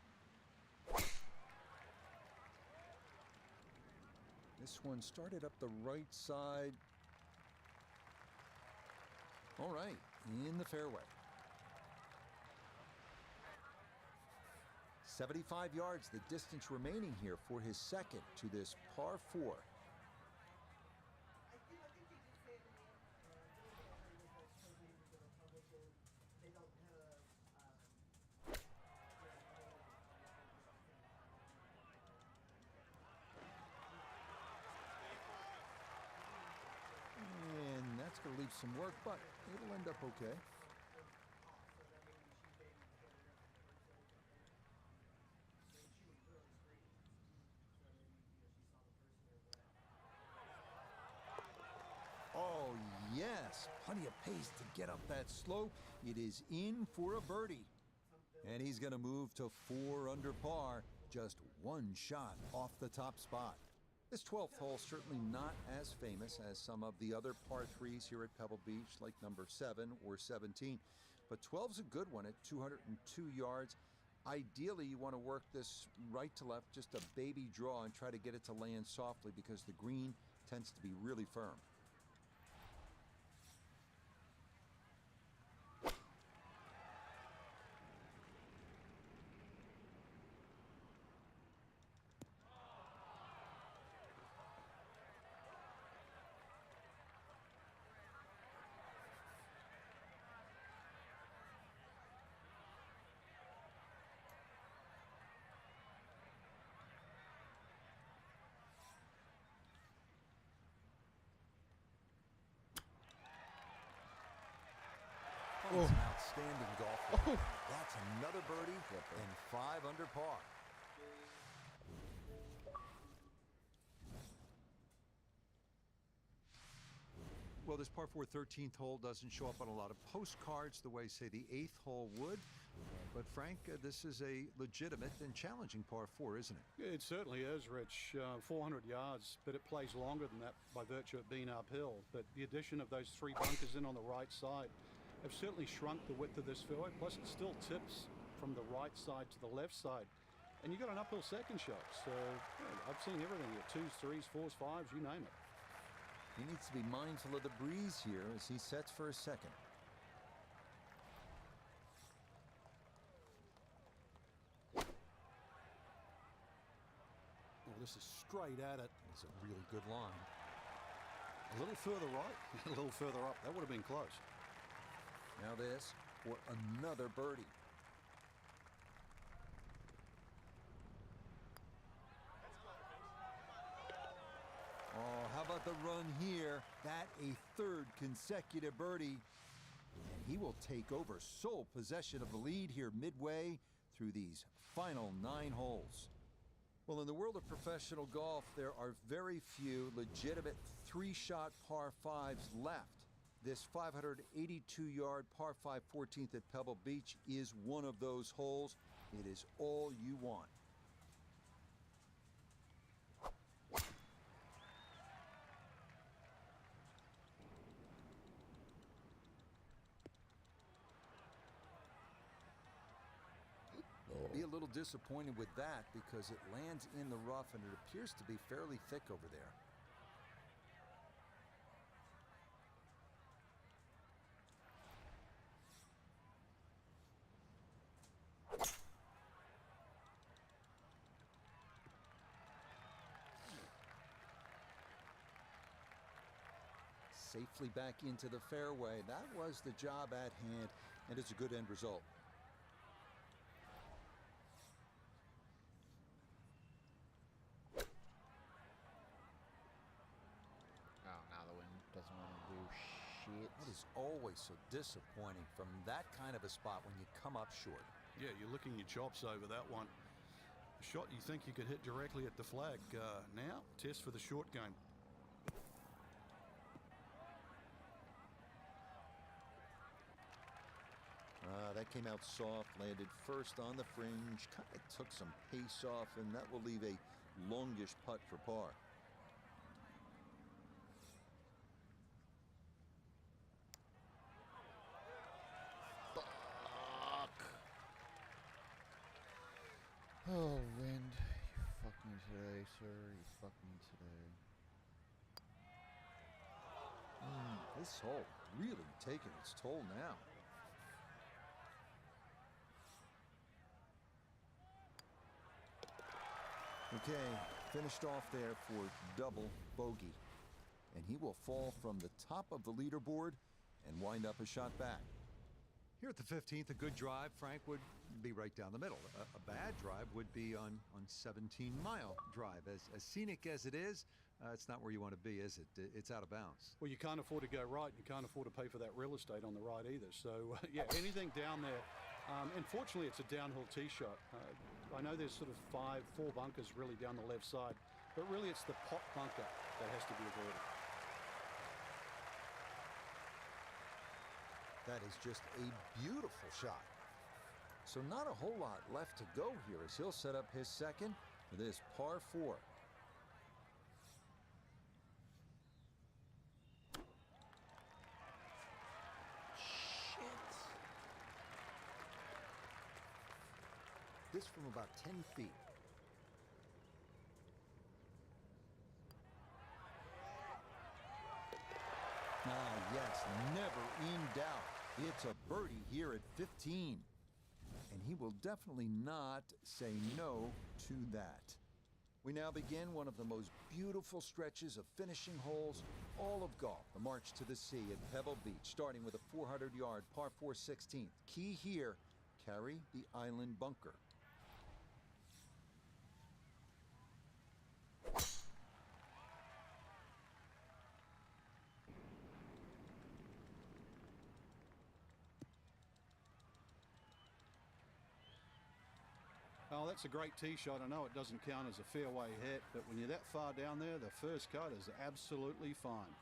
This one started up the right side. All right, in the fairway. 75 yards, the distance remaining here for his second to this par 4. And that's going to leave some work, but it'll end up okay. Oh, yes, plenty of pace to get up that slope. It is in for a birdie. And he's going to move to 4 under par, just one shot off the top spot. This 12th hole certainly not as famous as some of the other par 3s here at Pebble Beach, like number 7 or 17. But 12's a good one at 202 yards. Ideally, you want to work this right to left, just a baby draw, and try to get it to land softly because the green tends to be really firm. That's an outstanding golf. That's another birdie and 5 under par. Well, this par 4 13th hole doesn't show up on a lot of postcards the way, say, the 8th hole would. But, Frank, this is a legitimate and challenging par 4, isn't it? It certainly is, Rich. 400 yards, but it plays longer than that by virtue of being uphill. But the addition of those 3 bunkers in on the right side have certainly shrunk the width of this fairway. Plus, it still tips from the right side to the left side. And you've got an uphill second shot. So, yeah, I've seen everything here. 2s, 3s, 4s, 5s, you name it. He needs to be mindful of the breeze here as he sets for his second. Well, this is straight at it. It's a really good line. A little further right, a little further up. That would have been close. Now this, for another birdie. Oh, how about the run here? That a third consecutive birdie. And he will take over sole possession of the lead here midway through these final 9 holes. Well, in the world of professional golf, there are very few legitimate 3-shot par 5s left. This 582-yard par 5 14th at Pebble Beach is one of those holes. It is all you want. Be a little disappointed with that because it lands in the rough and it appears to be fairly thick over there. Safely back into the fairway. That was the job at hand, and it's a good end result. Oh, now the wind doesn't want to do shit. That is always so disappointing from that kind of a spot when you come up short. Yeah, you're licking your chops over that one. A shot you think you could hit directly at the flag. Now, test for the short game. That came out soft, landed first on the fringe, kind of took some pace off, and that will leave a longish putt for par. Fuck. Oh, wind. You fucked me today, sir. You fucked me today. This hole really taking its toll now. Okay, finished off there for double bogey. And he will fall from the top of the leaderboard and wind up a shot back. Here at the 15th, a good drive, Frank, would be right down the middle. A bad drive would be on 17-mile drive. As scenic as it is, it's not where you want to be, is it? It's out of bounds. Well, you can't afford to go right. You can't afford to pay for that real estate on the right either. So, yeah, anything down there. Unfortunately, it's a downhill tee shot. I know there's sort of 4 bunkers really down the left side, but really it's the pot bunker that has to be avoided. That is just a beautiful shot. So not a whole lot left to go here as he'll set up his second for this par 4. This from about 10 feet. Yes, never in doubt. It's a birdie here at 15. And he will definitely not say no to that. We now begin one of the most beautiful stretches of finishing holes all of golf. The March to the Sea at Pebble Beach, starting with a 400-yard par 4 16th. Key here, carry the island bunker. Oh, that's a great tee shot. I know it doesn't count as a fairway hit, but when you're that far down there, the first cut is absolutely fine.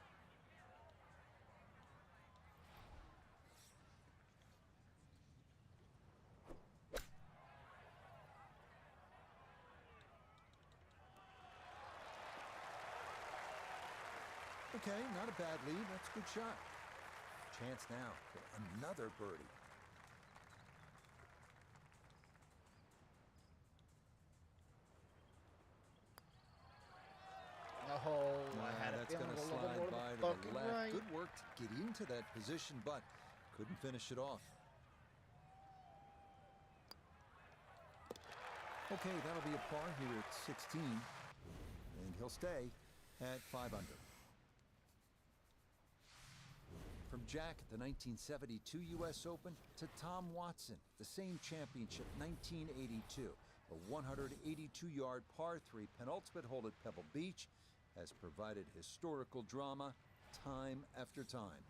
Okay, not a bad lead. That's a good shot. Chance now for another birdie. I had that's going to slide by to the left. Right. Good work to get into that position, but couldn't finish it off. Okay, that'll be a par here at 16, and he'll stay at 5 under. From Jack at the 1972 U.S. Open to Tom Watson, the same championship, 1982. A 182-yard par 3 penultimate hole at Pebble Beach has provided historical drama time after time.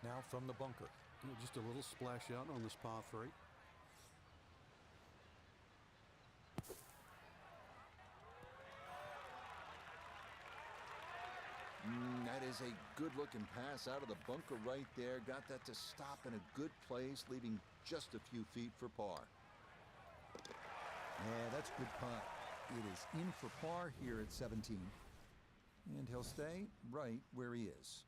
Now from the bunker. Yeah, just a little splash out on this par 3. That is a good-looking pass out of the bunker right there. Got that to stop in a good place, leaving just a few feet for par. Yeah, that's a good putt. It is in for par here at 17. And he'll stay right where he is.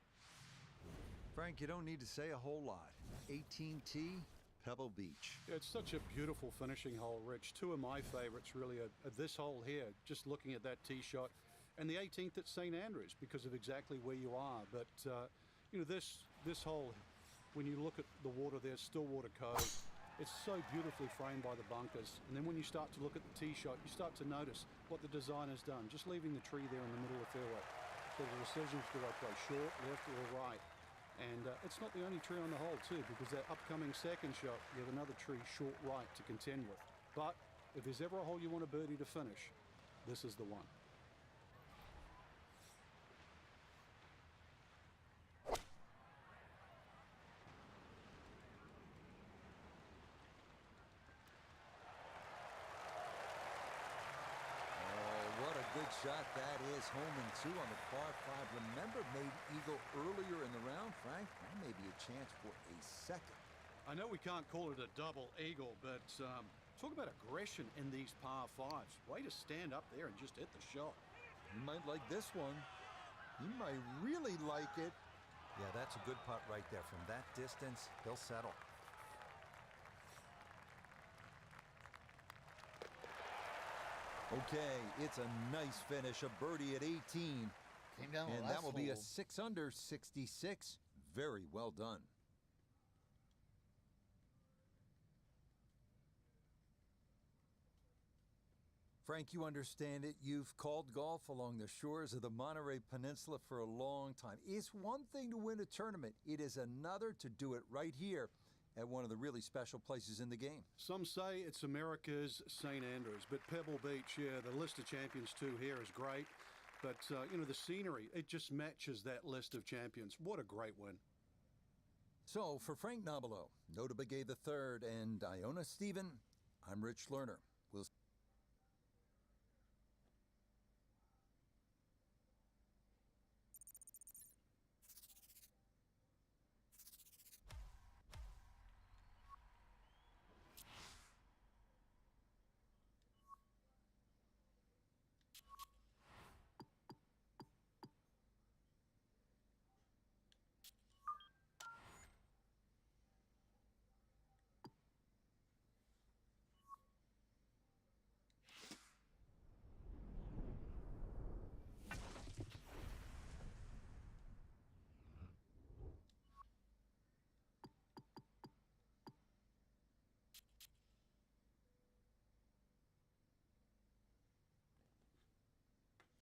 Frank, you don't need to say a whole lot. 18T, Pebble Beach. Yeah, it's such a beautiful finishing hole, Rich. Two of my favorites really are this hole here, just looking at that tee shot, and the 18th at St. Andrews because of exactly where you are. But, you know, this hole, when you look at the water there, Stillwater Cove, it's so beautifully framed by the bunkers. And then when you start to look at the tee shot, you start to notice what the designer's done, just leaving the tree there in the middle of the fairway. So the decisions, do I play short, left, or right? And it's not the only tree on the hole, too, because that upcoming second shot, you have another tree short right to contend with. But if there's ever a hole you want a birdie to finish, this is the one. What a good shot that is. Home and 2 on the par 5. Remember, made eagle earlier in the round, Frank. That may be a chance for a second. I know we can't call it a double eagle, but talk about aggression in these par 5s. Way to stand up there and just hit the shot. You might like this one. You might really like it. Yeah, that's a good putt right there. From that distance, he'll settle. Okay, it's a nice finish. A birdie at 18. Came down the And last that will be a hole. 6 under 66. Very well done. Frank, you understand it. You've called golf along the shores of the Monterey Peninsula for a long time. It's one thing to win a tournament. It is another to do it right here at one of the really special places in the game. Some say it's America's St. Andrews, but Pebble Beach, yeah, the list of champions too here is great. But, you know, the scenery, it just matches that list of champions. What a great win. So, for Frank Nobilo, Nota Begay III, and Iona Stephen, I'm Rich Lerner. We'll